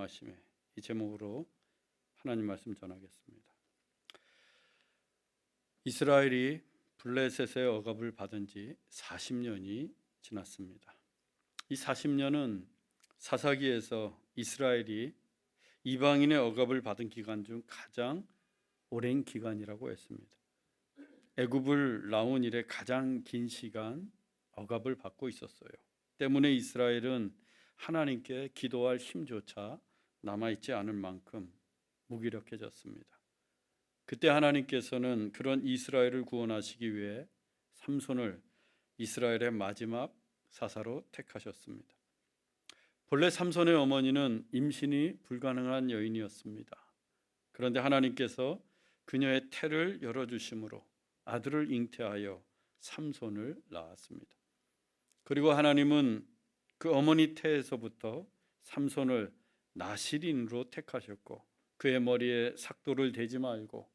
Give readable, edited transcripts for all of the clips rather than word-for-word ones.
말씀에 이 제목으로 하나님 말씀 전하겠습니다. 이스라엘이 블레셋의 억압을 받은 지 40년이 지났습니다. 이 40년은 사사기에서 이스라엘이 이방인의 억압을 받은 기간 중 가장 오랜 기간이라고 했습니다. 애굽을 나온 이래 가장 긴 시간 억압을 받고 있었어요. 때문에 이스라엘은 하나님께 기도할 힘조차 남아있지 않을 만큼 무기력해졌습니다. 그때 하나님께서는 그런 이스라엘을 구원하시기 위해 삼손을 이스라엘의 마지막 사사로 택하셨습니다. 본래 삼손의 어머니는 임신이 불가능한 여인이었습니다. 그런데 하나님께서 그녀의 태를 열어주심으로 아들을 잉태하여 삼손을 낳았습니다. 그리고 하나님은 그 어머니 태에서부터 삼손을 나실인으로 택하셨고 그의 머리에 삭도를 대지 말고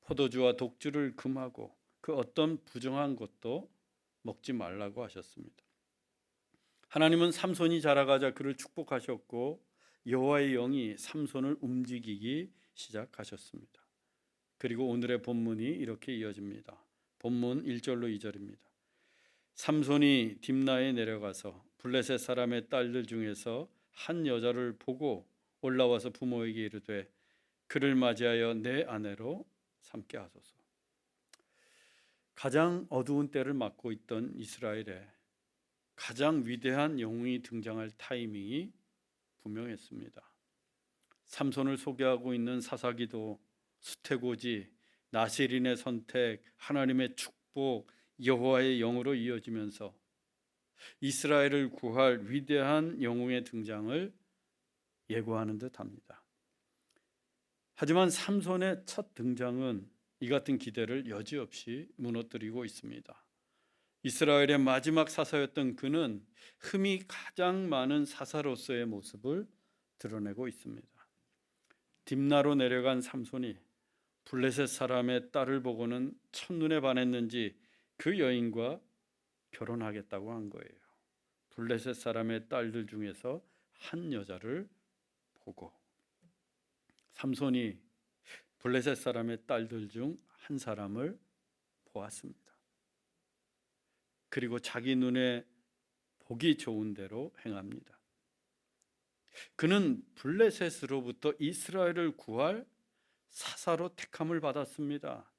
포도주와 독주를 금하고 그 어떤 부정한 것도 먹지 말라고 하셨습니다. 하나님은 삼손이 자라가자 그를 축복하셨고 여호와의 영이 삼손을 움직이기 시작하셨습니다. 그리고 오늘의 본문이 이렇게 이어집니다. 본문 1절로 2절입니다. 삼손이 딥나에 내려가서 블레셋 사람의 딸들 중에서 한 여자를 보고 올라와서 부모에게 이르되 그를 맞이하여 내 아내로 삼게 하소서. 가장 어두운 때를 맞고 있던 이스라엘에 가장 위대한 영웅이 등장할 타이밍이 분명했습니다. 삼손을 소개하고 있는 사사기도 수태고지, 나실인의 선택, 하나님의 축복, 여호와의 영으로 이어지면서 이스라엘을 구할 위대한 영웅의 등장을 예고하는 듯합니다. 하지만 삼손의 첫 등장은 이 같은 기대를 여지없이 무너뜨리고 있습니다. 이스라엘의 마지막 사사였던 그는 흠이 가장 많은 사사로서의 모습을 드러내고 있습니다. 딥나로 내려간 삼손이 블레셋 사람의 딸을 보고는 첫눈에 반했는지 그 여인과 결혼하겠다고 한 거예요. 블레셋 사람의 딸들 중에서 한 여자를 보고 삼손이 블레셋 사람의 딸들 중 한 사람을 보았습니다. 그리고 자기 눈에 보기 좋은 대로 행합니다. 그는 블레셋으로부터 이스라엘을 구할 사사로 택함을 받았습니다.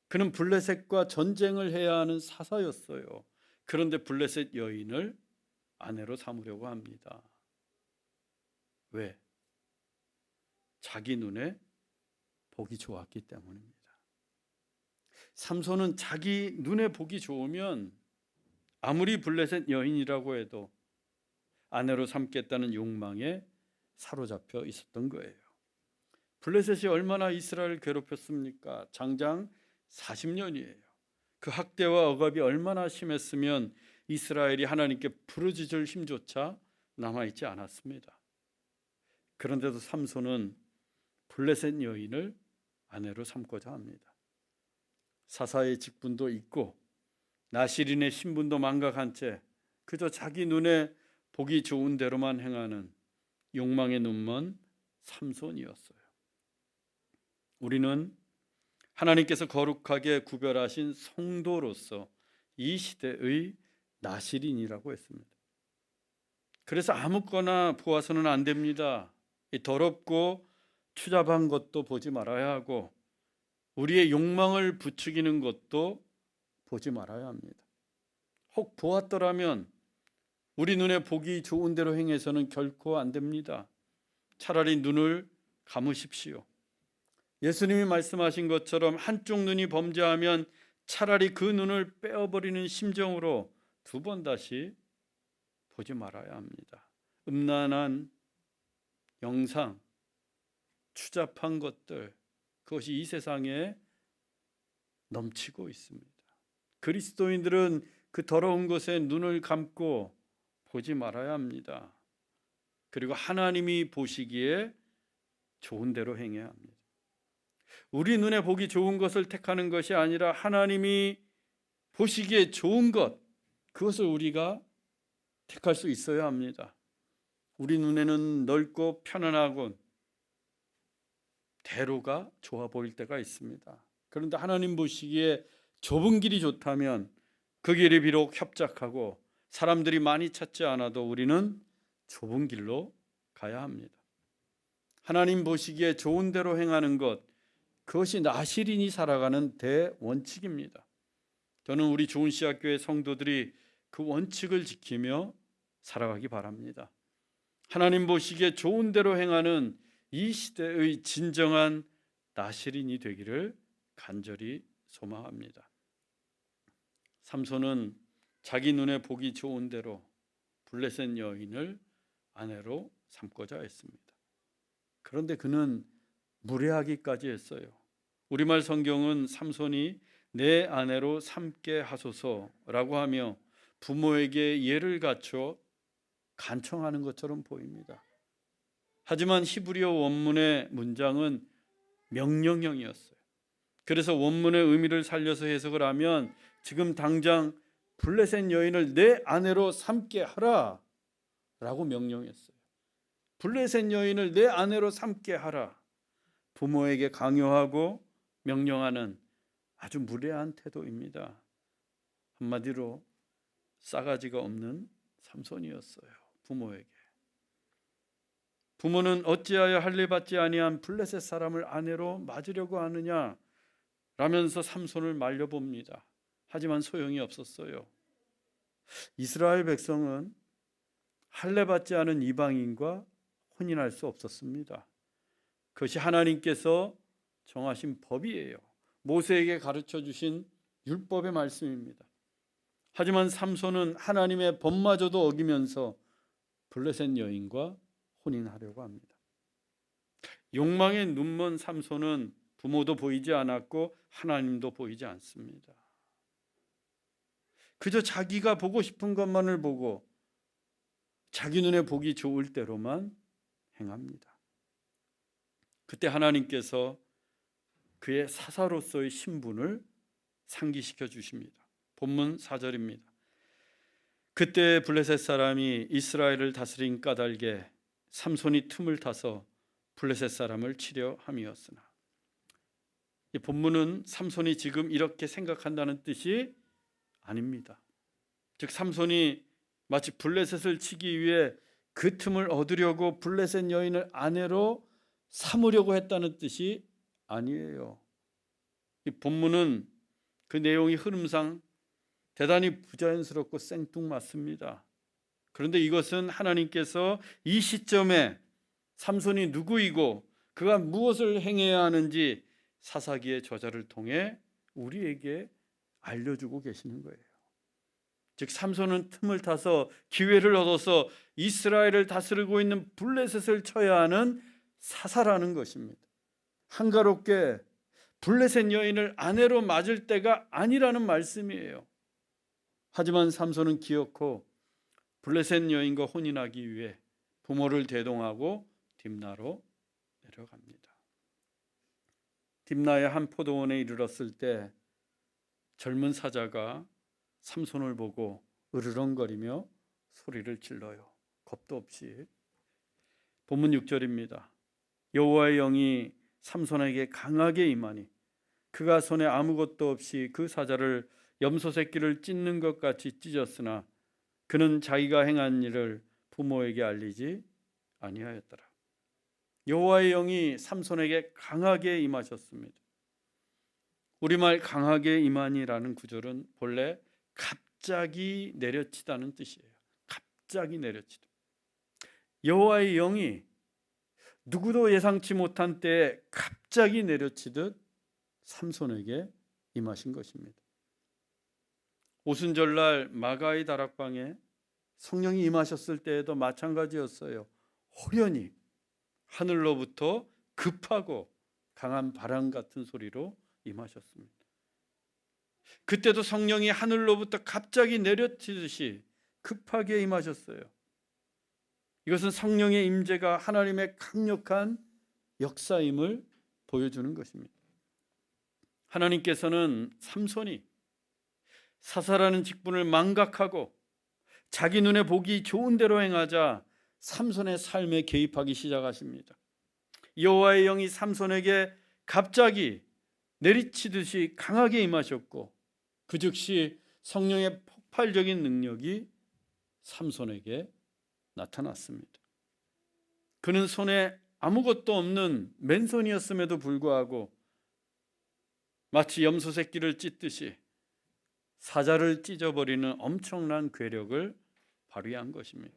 그는 블레셋과 전쟁을 해야 하는 사사였어요. 그런데 블레셋 여인을 아내로 삼으려고 합니다. 왜? 자기 눈에 보기 좋았기 때문입니다. 삼손은 자기 눈에 보기 좋으면 아무리 블레셋 여인이라고 해도 아내로 삼겠다는 욕망에 사로잡혀 있었던 거예요. 블레셋이 얼마나 이스라엘을 괴롭혔습니까? 장장 40년이에요. 그 학대와 억압이 얼마나 심했으면 이스라엘이 하나님께 부르짖을 힘조차 남아있지 않았습니다. 그런데도 삼손은 블레셋 여인을 아내로 삼고자 합니다. 사사의 직분도 있고 나실인의 신분도 망각한 채 그저 자기 눈에 보기 좋은 대로만 행하는 욕망의 눈먼 삼손이었어요. 우리는 하나님께서 거룩하게 구별하신 성도로서 이 시대의 나실인이라고 했습니다. 그래서 아무거나 보아서는 안 됩니다. 더럽고 추잡한 것도 보지 말아야 하고 우리의 욕망을 부추기는 것도 보지 말아야 합니다. 혹 보았더라면 우리 눈에 보기 좋은 대로 행해서는 결코 안 됩니다. 차라리 눈을 감으십시오. 예수님이 말씀하신 것처럼 한쪽 눈이 범죄하면 차라리 그 눈을 빼어버리는 심정으로 두 번 다시 보지 말아야 합니다. 음란한 영상, 추잡한 것들, 그것이 이 세상에 넘치고 있습니다. 그리스도인들은 그 더러운 것에 눈을 감고 보지 말아야 합니다. 그리고 하나님이 보시기에 좋은 대로 행해야 합니다. 우리 눈에 보기 좋은 것을 택하는 것이 아니라 하나님이 보시기에 좋은 것, 그것을 우리가 택할 수 있어야 합니다. 우리 눈에는 넓고 편안하고 대로가 좋아 보일 때가 있습니다. 그런데 하나님 보시기에 좁은 길이 좋다면 그 길이 비록 협착하고 사람들이 많이 찾지 않아도 우리는 좁은 길로 가야 합니다. 하나님 보시기에 좋은 대로 행하는 것, 그것이 나시린이 살아가는 대원칙입니다. 저는 우리 좋은시학교의 성도들이 그 원칙을 지키며 살아가기 바랍니다. 하나님 보시기에 좋은 대로 행하는 이 시대의 진정한 나시린이 되기를 간절히 소망합니다. 삼손은 자기 눈에 보기 좋은 대로 블레셋 여인을 아내로 삼고자 했습니다. 그런데 그는 무례하기까지 했어요. 우리말 성경은 삼손이 내 아내로 삼게 하소서라고 하며 부모에게 예를 갖춰 간청하는 것처럼 보입니다. 하지만 히브리어 원문의 문장은 명령형이었어요. 그래서 원문의 의미를 살려서 해석을 하면 지금 당장 블레셋 여인을 내 아내로 삼게 하라 라고 명령했어요. 블레셋 여인을 내 아내로 삼게 하라. 부모에게 강요하고 명령하는 아주 무례한 태도입니다. 한마디로 싸가지가 없는 삼손이었어요. 부모에게. 부모는 어찌하여 할례 받지 아니한 블레셋 사람을 아내로 맞으려고 하느냐 라면서 삼손을 말려봅니다. 하지만 소용이 없었어요. 이스라엘 백성은 할례 받지 않은 이방인과 혼인할 수 없었습니다. 그것이 하나님께서 정하신 법이에요. 모세에게 가르쳐 주신 율법의 말씀입니다. 하지만 삼손은 하나님의 법마저도 어기면서 블레셋 여인과 혼인하려고 합니다. 욕망에 눈먼 삼손은 부모도 보이지 않았고 하나님도 보이지 않습니다. 그저 자기가 보고 싶은 것만을 보고 자기 눈에 보기 좋을 대로만 행합니다. 그때 하나님께서 그의 사사로서의 신분을 상기시켜 주십니다. 본문 4절입니다. 그때 블레셋 사람이 이스라엘을 다스린 까닭에 삼손이 틈을 타서 블레셋 사람을 치려 함이었으나, 이 본문은 삼손이 지금 이렇게 생각한다는 뜻이 아닙니다. 즉 삼손이 마치 블레셋을 치기 위해 그 틈을 얻으려고 블레셋 여인을 아내로 삼으려고 했다는 뜻이 아니에요. 이 본문은 그 내용이 흐름상 대단히 부자연스럽고 생뚱맞습니다. 그런데 이것은 하나님께서 이 시점에 삼손이 누구이고 그가 무엇을 행해야 하는지 사사기의 저자를 통해 우리에게 알려주고 계시는 거예요. 즉 삼손은 틈을 타서 기회를 얻어서 이스라엘을 다스리고 있는 블레셋을 쳐야 하는 사사라는 것입니다. 한가롭게 블레셋 여인을 아내로 맞을 때가 아니라는 말씀이에요. 하지만 삼손은 기어코 블레셋 여인과 혼인하기 위해 부모를 대동하고 딥나로 내려갑니다. 딥나의 한 포도원에 이르렀을 때 젊은 사자가 삼손을 보고 으르렁거리며 소리를 질러요. 겁도 없이. 본문 6절입니다. 여호와의 영이 삼손에게 강하게 임하니 그가 손에 아무것도 없이 그 사자를 염소 새끼를 찢는 것 같이 찢었으나 그는 자기가 행한 일을 부모에게 알리지 아니하였더라. 여호와의 영이 삼손에게 강하게 임하셨습니다. 우리말 강하게 임하니라는 구절은 본래 갑자기 내려치다는 뜻이에요. 갑자기 내려치다. 여호와의 영이 누구도 예상치 못한 때에 갑자기 내려치듯 삼손에게 임하신 것입니다. 오순절날 마가의 다락방에 성령이 임하셨을 때에도 마찬가지였어요. 호련히 하늘로부터 급하고 강한 바람 같은 소리로 임하셨습니다. 그때도 성령이 하늘로부터 갑자기 내려치듯이 급하게 임하셨어요. 이것은 성령의 임재가 하나님의 강력한 역사임을 보여주는 것입니다. 하나님께서는 삼손이 사사라는 직분을 망각하고 자기 눈에 보기 좋은 대로 행하자 삼손의 삶에 개입하기 시작하십니다. 여호와의 영이 삼손에게 갑자기 내리치듯이 강하게 임하셨고 그 즉시 성령의 폭발적인 능력이 삼손에게 나타났습니다. 그는 손에 아무것도 없는 맨손이었음에도 불구하고 마치 염소 새끼를 찢듯이 사자를 찢어버리는 엄청난 괴력을 발휘한 것입니다.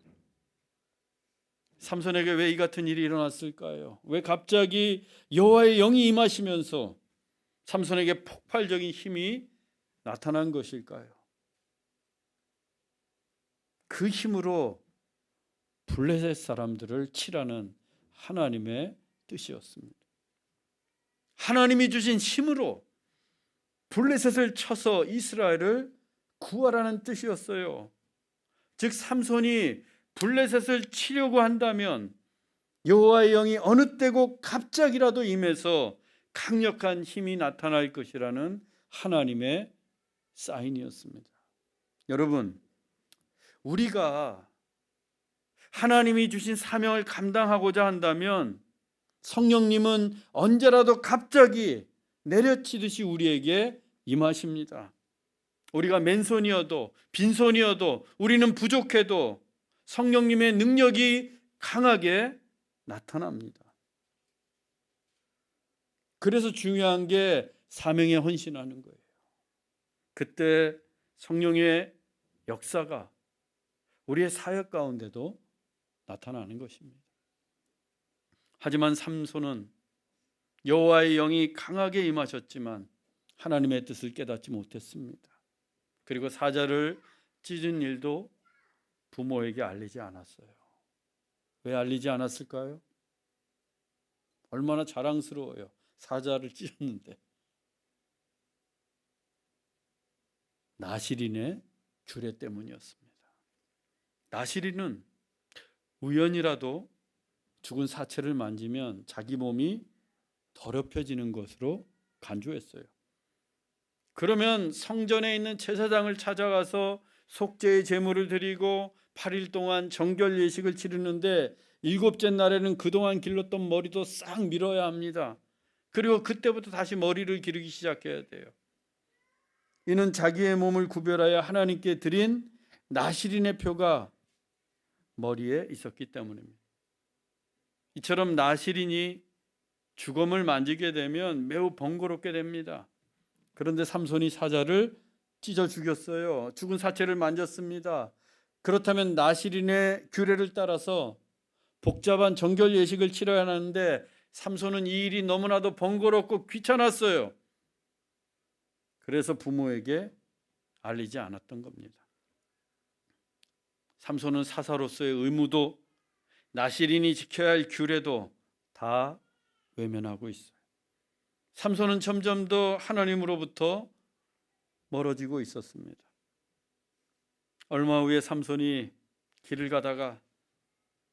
삼손에게 왜 이 같은 일이 일어났을까요? 왜 갑자기 여호와의 영이 임하시면서 삼손에게 폭발적인 힘이 나타난 것일까요? 그 힘으로 블레셋 사람들을 치라는 하나님의 뜻이었습니다. 하나님이 주신 힘으로 블레셋을 쳐서 이스라엘을 구하라는 뜻이었어요. 즉 삼손이 블레셋을 치려고 한다면 여호와의 영이 어느 때고 갑자기라도 임해서 강력한 힘이 나타날 것이라는 하나님의 사인이었습니다. 여러분, 우리가 하나님이 주신 사명을 감당하고자 한다면 성령님은 언제라도 갑자기 내려치듯이 우리에게 임하십니다. 우리가 맨손이어도 빈손이어도 우리는 부족해도 성령님의 능력이 강하게 나타납니다. 그래서 중요한 게 사명에 헌신하는 거예요. 그때 성령의 역사가 우리의 사역 가운데도 나타나는 것입니다. 하지만 삼손은 여호와의 영이 강하게 임하셨지만 하나님의 뜻을 깨닫지 못했습니다. 그리고 사자를 찢은 일도 부모에게 알리지 않았어요. 왜 알리지 않았을까요? 얼마나 자랑스러워요. 사자를 찢었는데. 나시린의 규례 때문이었습니다. 나시린은 우연이라도 죽은 사체를 만지면 자기 몸이 더럽혀지는 것으로 간주했어요. 그러면 성전에 있는 제사장을 찾아가서 속죄의 제물을 드리고 8일 동안 정결 예식을 치르는데 7째 날에는 그동안 길렀던 머리도 싹 밀어야 합니다. 그리고 그때부터 다시 머리를 기르기 시작해야 돼요. 이는 자기의 몸을 구별하여 하나님께 드린 나시린의 표가 머리에 있었기 때문입니다. 이처럼 나시린이 주검을 만지게 되면 매우 번거롭게 됩니다. 그런데 삼손이 사자를 찢어 죽였어요. 죽은 사체를 만졌습니다. 그렇다면 나시린의 규례를 따라서 복잡한 정결 예식을 치러야 하는데 삼손은 이 일이 너무나도 번거롭고 귀찮았어요. 그래서 부모에게 알리지 않았던 겁니다. 삼손은 사사로서의 의무도 나시린이 지켜야 할 규례도 다 외면하고 있어요. 삼손은 점점 더 하나님으로부터 멀어지고 있었습니다. 얼마 후에 삼손이 길을 가다가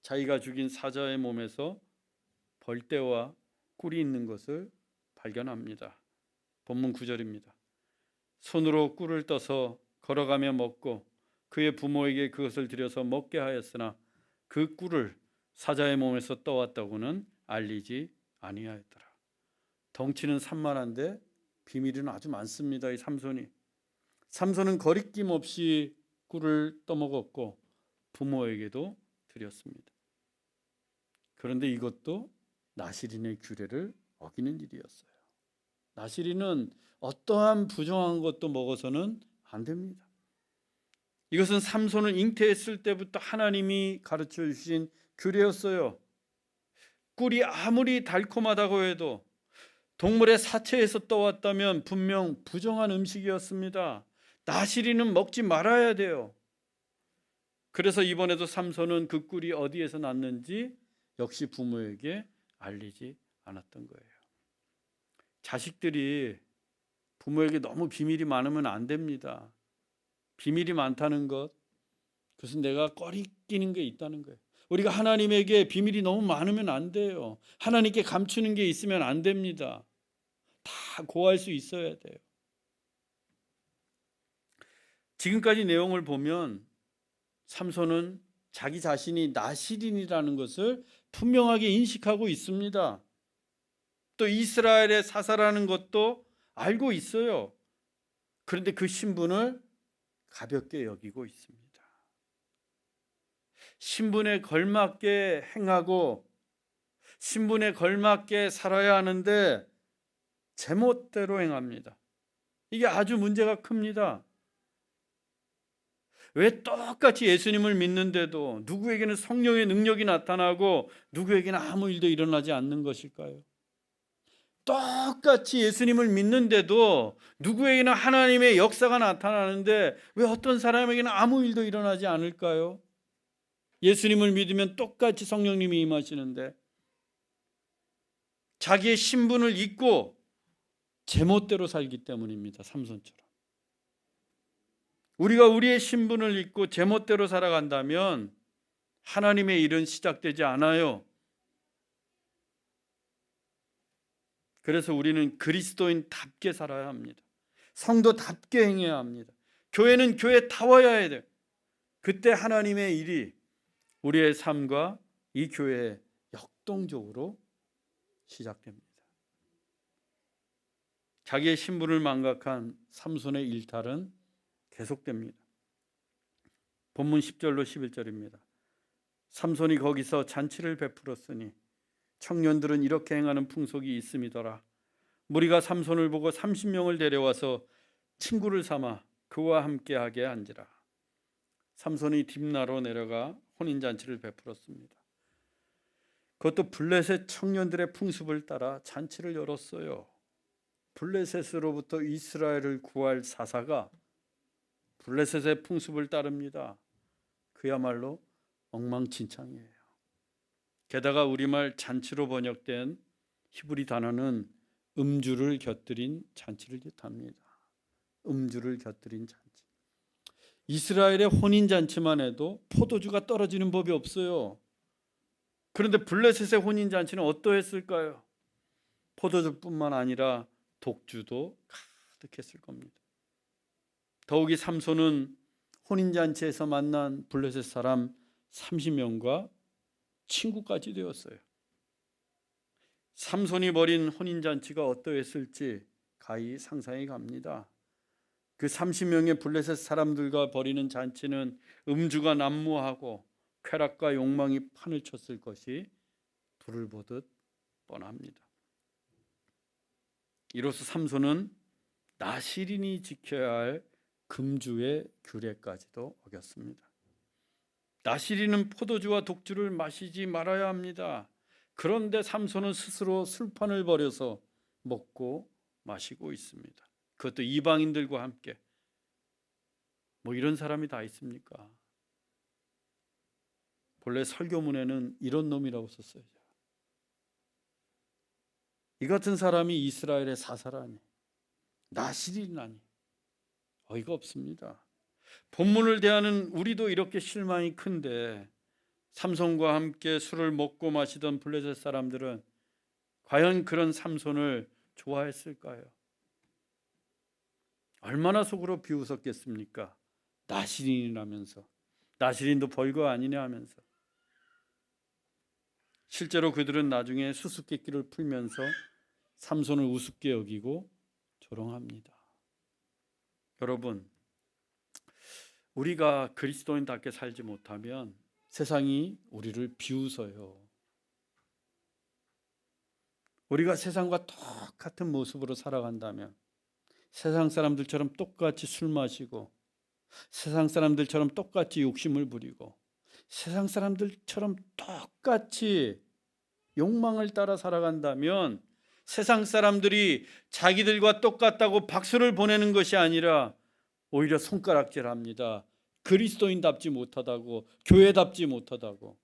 자기가 죽인 사자의 몸에서 벌떼와 꿀이 있는 것을 발견합니다. 본문 9절입니다. 손으로 꿀을 떠서 걸어가며 먹고 그의 부모에게 그것을 들여서 먹게 하였으나 그 꿀을 사자의 몸에서 떠왔다고는 알리지 아니하였더라. 덩치는 산만한데 비밀은 아주 많습니다. 이 삼손은 거리낌 없이 꿀을 떠먹었고 부모에게도 드렸습니다. 그런데 이것도 나시린의 규례를 어기는 일이었어요. 나시린은 어떠한 부정한 것도 먹어서는 안 됩니다. 이것은 삼손을 잉태했을 때부터 하나님이 가르쳐 주신 규례였어요. 꿀이 아무리 달콤하다고 해도 동물의 사체에서 떠왔다면 분명 부정한 음식이었습니다. 나시린은 먹지 말아야 돼요. 그래서 이번에도 삼손은 그 꿀이 어디에서 났는지 역시 부모에게 알리지 않았던 거예요. 자식들이 부모에게 너무 비밀이 많으면 안 됩니다. 비밀이 많다는 것, 그것은 내가 꺼리끼는 게 있다는 거예요. 우리가 하나님에게 비밀이 너무 많으면 안 돼요. 하나님께 감추는 게 있으면 안 됩니다. 다 고할 수 있어야 돼요. 지금까지 내용을 보면 삼손은 자기 자신이 나실인이라는 것을 분명하게 인식하고 있습니다. 또 이스라엘의 사사라는 것도 알고 있어요. 그런데 그 신분을 가볍게 여기고 있습니다. 신분에 걸맞게 행하고 신분에 걸맞게 살아야 하는데 제멋대로 행합니다. 이게 아주 문제가 큽니다. 왜 똑같이 예수님을 믿는데도 누구에게는 성령의 능력이 나타나고 누구에게는 아무 일도 일어나지 않는 것일까요? 똑같이 예수님을 믿는데도 누구에게는 하나님의 역사가 나타나는데 왜 어떤 사람에게는 아무 일도 일어나지 않을까요? 예수님을 믿으면 똑같이 성령님이 임하시는데 자기의 신분을 잊고 제멋대로 살기 때문입니다. 삼손처럼. 우리가 우리의 신분을 잊고 제멋대로 살아간다면 하나님의 일은 시작되지 않아요. 그래서 우리는 그리스도인답게 살아야 합니다. 성도답게 행해야 합니다. 교회는 교회다워야 해야 돼요. 그때 하나님의 일이 우리의 삶과 이 교회에 역동적으로 시작됩니다. 자기의 신분을 망각한 삼손의 일탈은 계속됩니다. 본문 10절로 11절입니다. 삼손이 거기서 잔치를 베풀었으니 청년들은 이렇게 행하는 풍속이 있음이더라. 무리가 삼손을 보고 30명을 데려와서 친구를 삼아 그와 함께하게 한지라. 삼손이 딥나로 내려가 혼인잔치를 베풀었습니다. 그것도 블레셋 청년들의 풍습을 따라 잔치를 열었어요. 블레셋으로부터 이스라엘을 구할 사사가 블레셋의 풍습을 따릅니다. 그야말로 엉망진창이에요. 게다가 우리말 잔치로 번역된 히브리 단어는 음주를 곁들인 잔치를 뜻합니다. 음주를 곁들인 잔치. 이스라엘의 혼인잔치만 해도 포도주가 떨어지는 법이 없어요. 그런데 블레셋의 혼인잔치는 어떠했을까요? 포도주뿐만 아니라 독주도 가득했을 겁니다. 더욱이 삼손은 혼인잔치에서 만난 블레셋 사람 30명과 친구까지 되었어요. 삼손이 벌인 혼인잔치가 어떠했을지 가히 상상이 갑니다. 그 30명의 블레셋 사람들과 벌이는 잔치는 음주가 난무하고 쾌락과 욕망이 판을 쳤을 것이 불을 보듯 뻔합니다. 이로써 삼손은 나실인이 지켜야 할 금주의 규례까지도 어겼습니다. 나실인은 포도주와 독주를 마시지 말아야 합니다. 그런데 삼손은 스스로 술판을 벌여서 먹고 마시고 있습니다. 그것도 이방인들과 함께. 뭐 이런 사람이 다 있습니까? 본래 설교문에는 이런 놈이라고 썼어요. 이 같은 사람이 이스라엘의 사사라니, 나실인이라니 어이가 없습니다. 본문을 대하는 우리도 이렇게 실망이 큰데 삼손과 함께 술을 먹고 마시던 블레셋 사람들은 과연 그런 삼손을 좋아했을까요? 얼마나 속으로 비웃었겠습니까? 나실인이라면서, 나실인도 별거 아니냐 하면서. 실제로 그들은 나중에 수수께끼를 풀면서 삼손을 우습게 여기고 조롱합니다. 여러분, 우리가 그리스도인답게 살지 못하면 세상이 우리를 비웃어요. 우리가 세상과 똑같은 모습으로 살아간다면, 세상 사람들처럼 똑같이 술 마시고 세상 사람들처럼 똑같이 욕심을 부리고 세상 사람들처럼 똑같이 욕망을 따라 살아간다면 세상 사람들이 자기들과 똑같다고 박수를 보내는 것이 아니라 오히려 손가락질합니다. 그리스도인답지 못하다고, 교회답지 못하다고.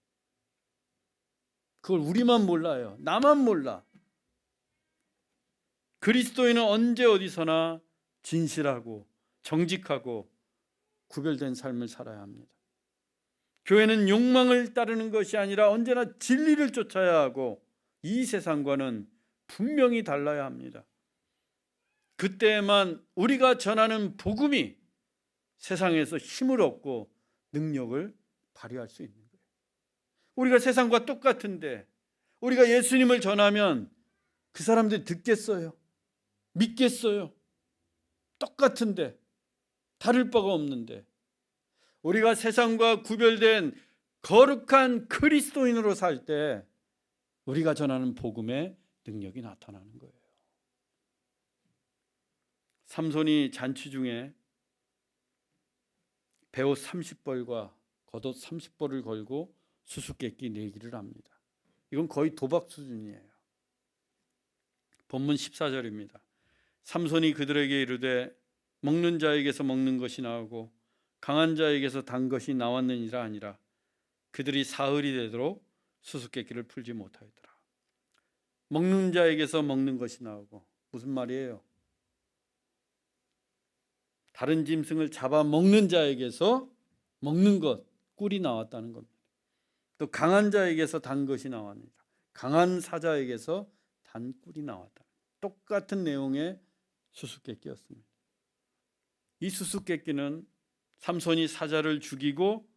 그걸 우리만 몰라요. 나만 몰라. 그리스도인은 언제 어디서나 진실하고 정직하고 구별된 삶을 살아야 합니다. 교회는 욕망을 따르는 것이 아니라 언제나 진리를 쫓아야 하고 이 세상과는 분명히 달라야 합니다. 그때에만 우리가 전하는 복음이 세상에서 힘을 얻고 능력을 발휘할 수 있는 거예요. 우리가 세상과 똑같은데 우리가 예수님을 전하면 그 사람들이 듣겠어요? 믿겠어요? 똑같은데, 다를 바가 없는데 우리가 세상과 구별된 거룩한 그리스도인으로 살 때 우리가 전하는 복음의 능력이 나타나는 거예요. 삼손이 잔치 중에 베옷 30벌과 겉옷 30벌을 걸고 수수께끼 내기를 합니다. 이건 거의 도박 수준이에요. 본문 14절입니다. 삼손이 그들에게 이르되 먹는 자에게서 먹는 것이 나오고 강한 자에게서 단 것이 나왔느니라 아니라 그들이 사흘이 되도록 수수께끼를 풀지 못하였더라. 먹는 자에게서 먹는 것이 나오고, 무슨 말이에요? 다른 짐승을 잡아 먹는 자에게서 먹는 것, 꿀이 나왔다는 겁니다. 또 강한 자에게서 단 것이 나왔습니다. 강한 사자에게서 단 꿀이 나왔다. 똑같은 내용의 수수께끼였습니다. 이 수수께끼는 삼손이 사자를 죽이고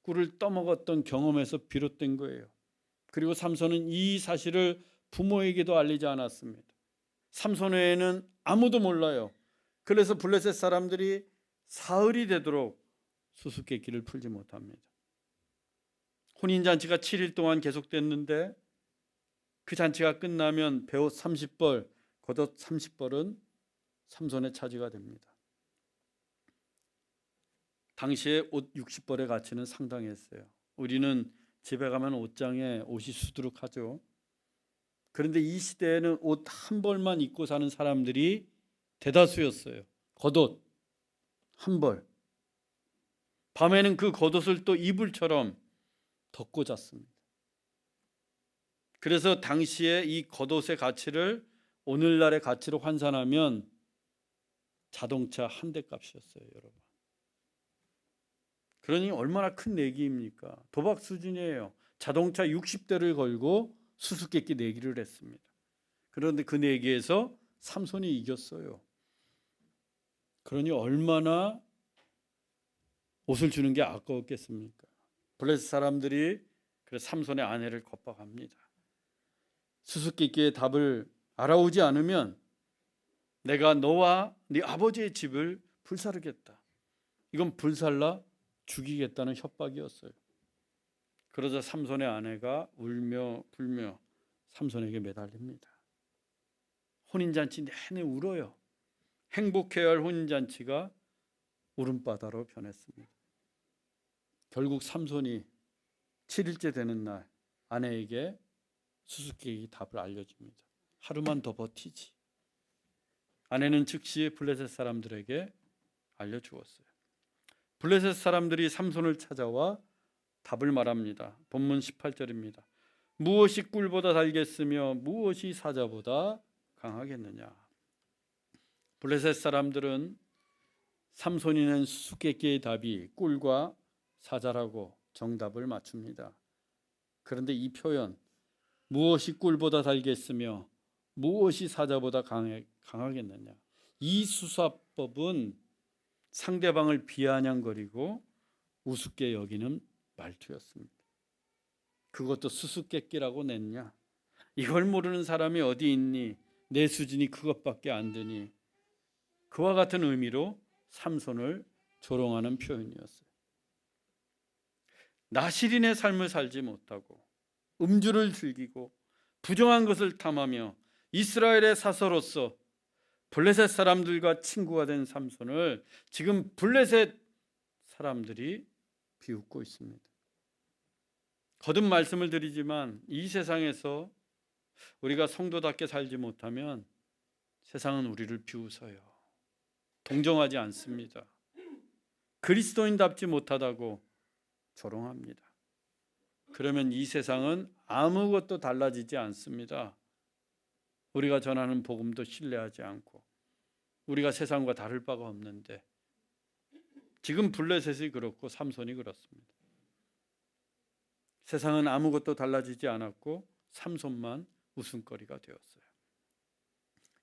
꿀을 떠먹었던 경험에서 비롯된 거예요. 그리고 삼손은 이 사실을 부모에게도 알리지 않았습니다. 삼손 외에는 아무도 몰라요. 그래서 블레셋 사람들이 사흘이 되도록 수수께끼를 풀지 못합니다. 혼인잔치가 7일 동안 계속됐는데 그 잔치가 끝나면 베옷 30벌, 겉옷 30벌은 삼손의 차지가 됩니다. 당시에 옷 60벌의 가치는 상당했어요. 우리는 집에 가면 옷장에 옷이 수두룩하죠. 그런데 이 시대에는 옷 한 벌만 입고 사는 사람들이 대다수였어요. 겉옷 한 벌. 밤에는 그 겉옷을 또 이불처럼 덮고 잤습니다. 그래서 당시에 이 겉옷의 가치를 오늘날의 가치로 환산하면 자동차 한 대 값이었어요, 여러분. 그러니 얼마나 큰 내기입니까? 도박 수준이에요. 자동차 60대를 걸고 수수께끼 내기를 했습니다. 그런데 그 내기에서 삼손이 이겼어요. 그러니 얼마나 옷을 주는 게 아까웠겠습니까? 블레셋 사람들이 그래서 삼손의 아내를 겁박합니다. 수수께끼의 답을 알아오지 않으면 내가 너와 네 아버지의 집을 불사르겠다. 이건 불살라 죽이겠다는 협박이었어요. 그러자 삼손의 아내가 울며 불며 삼손에게 매달립니다. 혼인잔치 내내 울어요. 행복해야 할 혼인잔치가 울음바다로 변했습니다. 결국 삼손이 7일째 되는 날 아내에게 수수께끼 답을 알려줍니다. 하루만 더 버티지. 아내는 즉시 블레셋 사람들에게 알려주었어요. 블레셋 사람들이 삼손을 찾아와 답을 말합니다. 본문 18절입니다. 무엇이 꿀보다 달겠으며 무엇이 사자보다 강하겠느냐. 블레셋 사람들은 삼손이 낸 수수께끼의 답이 꿀과 사자라고 정답을 맞춥니다. 그런데 이 표현 무엇이 꿀보다 달겠으며 무엇이 사자보다 강하겠느냐, 이 수사법은 상대방을 비아냥거리고 우습게 여기는 말투였습니다. 그것도 수수께끼라고 냈냐? 이걸 모르는 사람이 어디 있니? 내 수준이 그것밖에 안 되니? 그와 같은 의미로 삼손을 조롱하는 표현이었어요. 나실인의 삶을 살지 못하고 음주를 즐기고 부정한 것을 탐하며 이스라엘의 사서로서 블레셋 사람들과 친구가 된 삼손을 지금 블레셋 사람들이 비웃고 있습니다. 거듭 말씀을 드리지만 이 세상에서 우리가 성도답게 살지 못하면 세상은 우리를 비웃어요. 동정하지 않습니다. 그리스도인답지 못하다고 조롱합니다. 그러면 이 세상은 아무것도 달라지지 않습니다. 우리가 전하는 복음도 신뢰하지 않고 우리가 세상과 다를 바가 없는데 지금 블레셋이 그렇고 삼손이 그렇습니다. 세상은 아무것도 달라지지 않았고 삼손만 웃음거리가 되었어요.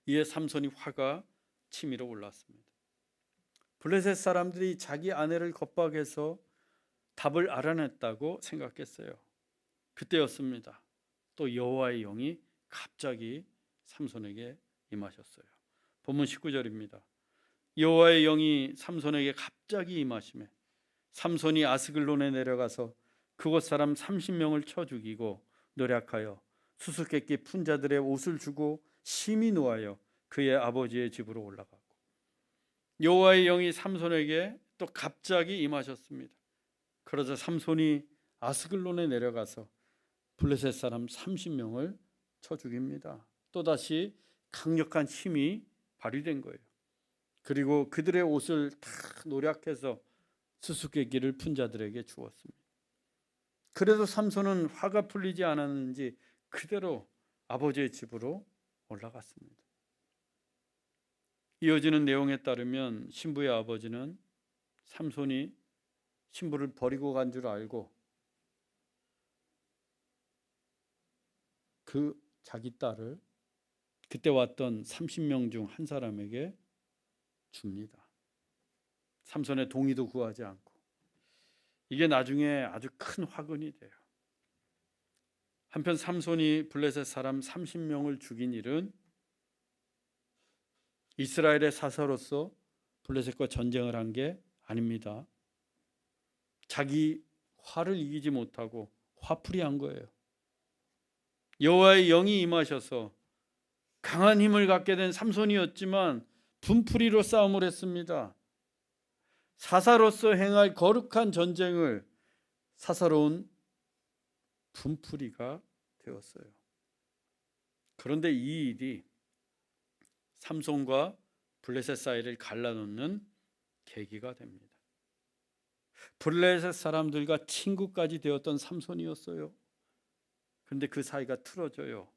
이에 삼손이 화가 치밀어 올랐습니다. 블레셋 사람들이 자기 아내를 겁박해서 답을 알아냈다고 생각했어요. 그때였습니다. 또 여호와의 영이 갑자기 삼손에게 임하셨어요. 본문 19절입니다. 여호와의 영이 삼손에게 갑자기 임하시매 삼손이 아스글론에 내려가서 그곳 사람 30명을 쳐 죽이고 노략하여 수수께끼 푼 자들의 옷을 주고 심히 노하여 그의 아버지의 집으로 올라가고, 여호와의 영이 삼손에게 또 갑자기 임하셨습니다. 그러자 삼손이 아스글론에 내려가서 블레셋 사람 30명을 쳐 죽입니다. 또다시 강력한 힘이 발휘된 거예요. 그리고 그들의 옷을 다 노략해서 수수께끼를 푼 자들에게 주었습니다. 그래도 삼손은 화가 풀리지 않았는지 그대로 아버지의 집으로 올라갔습니다. 이어지는 내용에 따르면 신부의 아버지는 삼손이 신부를 버리고 간 줄 알고 그 자기 딸을 그때 왔던 30명 중 한 사람에게 줍니다. 삼손의 동의도 구하지 않고. 이게 나중에 아주 큰 화근이 돼요. 한편 삼손이 블레셋 사람 30명을 죽인 일은 이스라엘의 사사로서 블레셋과 전쟁을 한 게 아닙니다. 자기 화를 이기지 못하고 화풀이한 거예요. 여호와의 영이 임하셔서 강한 힘을 갖게 된 삼손이었지만 분풀이로 싸움을 했습니다. 사사로서 행할 거룩한 전쟁을 사사로운 분풀이가 되었어요. 그런데 이 일이 삼손과 블레셋 사이를 갈라놓는 계기가 됩니다. 블레셋 사람들과 친구까지 되었던 삼손이었어요. 그런데 그 사이가 틀어져요.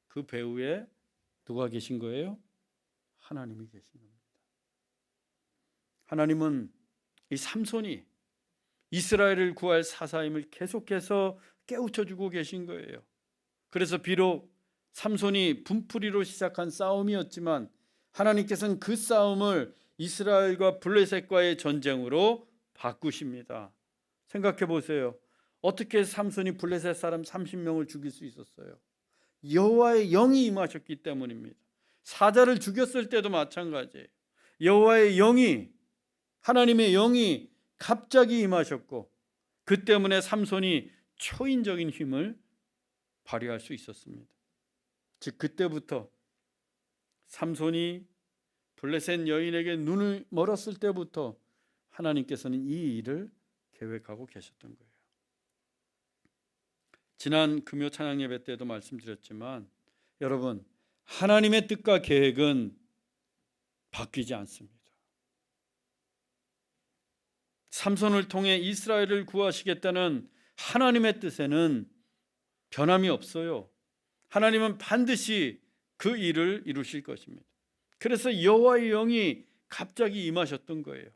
그 배후에 누가 계신 거예요? 하나님이 계신 겁니다. 하나님은 이 삼손이 이스라엘을 구할 사사임을 계속해서 깨우쳐주고 계신 거예요. 그래서 비록 삼손이 분풀이로 시작한 싸움이었지만 하나님께서는 그 싸움을 이스라엘과 블레셋과의 전쟁으로 바꾸십니다. 생각해 보세요. 어떻게 삼손이 블레셋 사람 30명을 죽일 수 있었어요? 여호와의 영이 임하셨기 때문입니다. 사자를 죽였을 때도 마찬가지예요. 여호와의 영이, 하나님의 영이 갑자기 임하셨고 그 때문에 삼손이 초인적인 힘을 발휘할 수 있었습니다. 즉 그때부터 삼손이 블레셋 여인에게 눈을 멀었을 때부터 하나님께서는 이 일을 계획하고 계셨던 거예요. 지난 금요 찬양 예배 때도 말씀드렸지만 여러분, 하나님의 뜻과 계획은 바뀌지 않습니다. 삼손을 통해 이스라엘을 구하시겠다는 하나님의 뜻에는 변함이 없어요. 하나님은 반드시 그 일을 이루실 것입니다. 그래서 여호와의 영이 갑자기 임하셨던 거예요.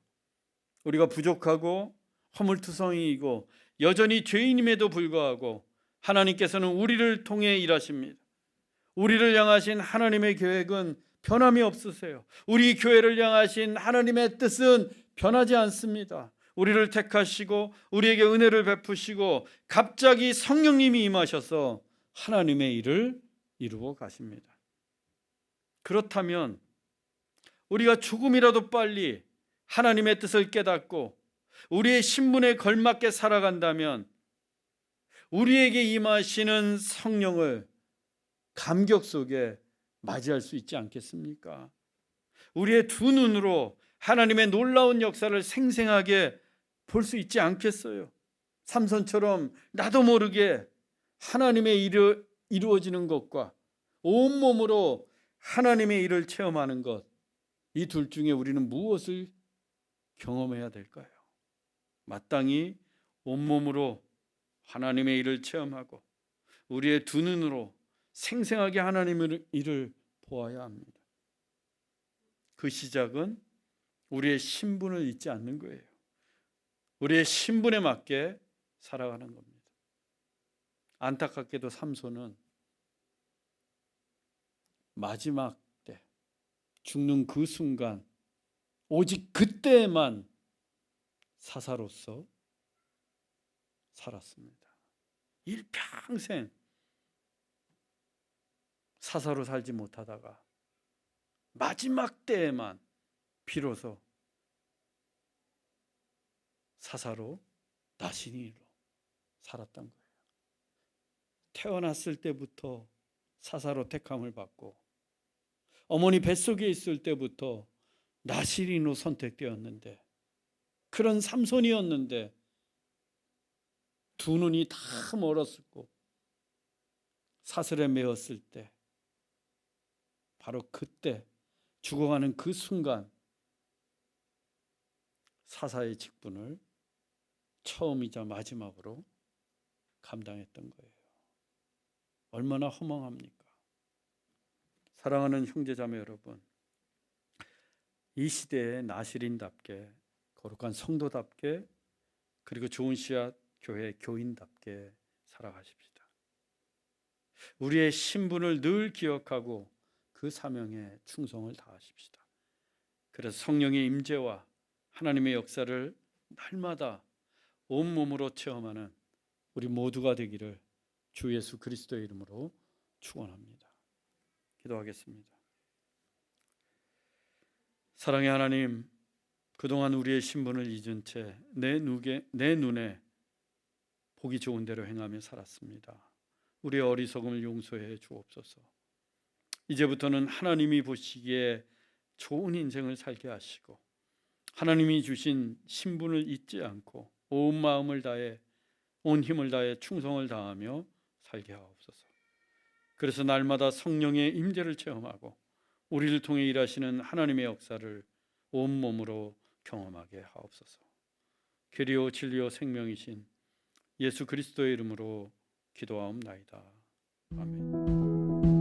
우리가 부족하고 허물투성이이고 여전히 죄인임에도 불구하고 하나님께서는 우리를 통해 일하십니다. 우리를 향하신 하나님의 계획은 변함이 없으세요. 우리 교회를 향하신 하나님의 뜻은 변하지 않습니다. 우리를 택하시고 우리에게 은혜를 베푸시고 갑자기 성령님이 임하셔서 하나님의 일을 이루어 가십니다. 그렇다면 우리가 조금이라도 빨리 하나님의 뜻을 깨닫고 우리의 신분에 걸맞게 살아간다면 우리에게 임하시는 성령을 감격 속에 맞이할 수 있지 않겠습니까? 우리의 두 눈으로 하나님의 놀라운 역사를 생생하게 볼 수 있지 않겠어요? 삼손처럼 나도 모르게 하나님의 일이 이루어지는 것과 온몸으로 하나님의 일을 체험하는 것, 이 둘 중에 우리는 무엇을 경험해야 될까요? 마땅히 온몸으로 하나님의 일을 체험하고 우리의 두 눈으로 생생하게 하나님의 일을 보아야 합니다. 그 시작은 우리의 신분을 잊지 않는 거예요. 우리의 신분에 맞게 살아가는 겁니다. 안타깝게도 삼손은 마지막 때 죽는 그 순간 오직 그때만 사사로서 살았습니다. 일평생 사사로 살지 못하다가 마지막 때에만 비로소 사사로 나신인으로 살았던 거예요. 태어났을 때부터 사사로 택함을 받고 어머니 뱃속에 있을 때부터 나신인으로 선택되었는데, 그런 삼손이었는데 두 눈이 다 멀었었고 사슬에 매었을 때, 바로 그때 죽어가는 그 순간 사사의 직분을 처음이자 마지막으로 감당했던 거예요. 얼마나 허망합니까? 사랑하는 형제자매 여러분, 이 시대에 나실인답게, 거룩한 성도답게, 그리고 좋은 씨앗 교회 교인답게 살아가십시다. 우리의 신분을 늘 기억하고 그 사명에 충성을 다하십시다. 그래서 성령의 임재와 하나님의 역사를 날마다 온몸으로 체험하는 우리 모두가 되기를 주 예수 그리스도의 이름으로 축원합니다. 기도하겠습니다. 사랑의 하나님, 그동안 우리의 신분을 잊은 채 내 눈에 보기 좋은 대로 행하며 살았습니다. 우리의 어리석음을 용서해 주옵소서. 이제부터는 하나님이 보시기에 좋은 인생을 살게 하시고, 하나님이 주신 신분을 잊지 않고 온 마음을 다해, 온 힘을 다해 충성을 다하며 살게 하옵소서. 그래서 날마다 성령의 임재를 체험하고 우리를 통해 일하시는 하나님의 역사를 온몸으로 경험하게 하옵소서. 길이요 진리요 생명이신 예수 그리스도의 이름으로 기도하옵나이다. 아멘.